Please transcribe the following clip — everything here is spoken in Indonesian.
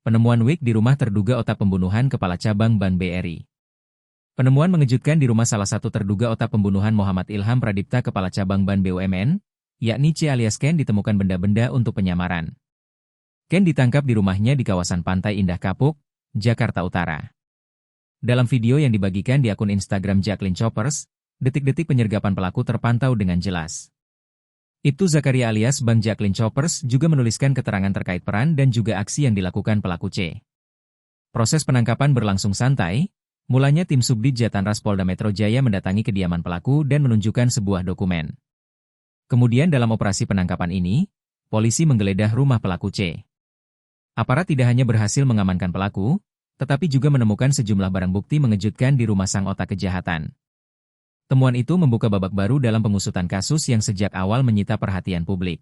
Penemuan wig di rumah terduga otak pembunuhan Kepala Cabang Ban BRI. Penemuan mengejutkan di rumah salah satu terduga otak pembunuhan Muhammad Ilham Pradipta Kepala Cabang Ban BUMN, yakni C alias Ken, ditemukan benda-benda untuk penyamaran. Ken ditangkap di rumahnya di kawasan Pantai Indah Kapuk, Jakarta Utara. Dalam video yang dibagikan di akun Instagram Jacqueline Choppers, detik-detik penyergapan pelaku terpantau dengan jelas. Ibtu Zakaria alias Bang Jacqueline Choppers juga menuliskan keterangan terkait peran dan juga aksi yang dilakukan pelaku C. Proses penangkapan berlangsung santai, mulanya tim Subdit Jatanras Polda Metro Jaya mendatangi kediaman pelaku dan menunjukkan sebuah dokumen. Kemudian dalam operasi penangkapan ini, polisi menggeledah rumah pelaku C. Aparat tidak hanya berhasil mengamankan pelaku, tetapi juga menemukan sejumlah barang bukti mengejutkan di rumah sang otak kejahatan. Temuan itu membuka babak baru dalam pengusutan kasus yang sejak awal menyita perhatian publik.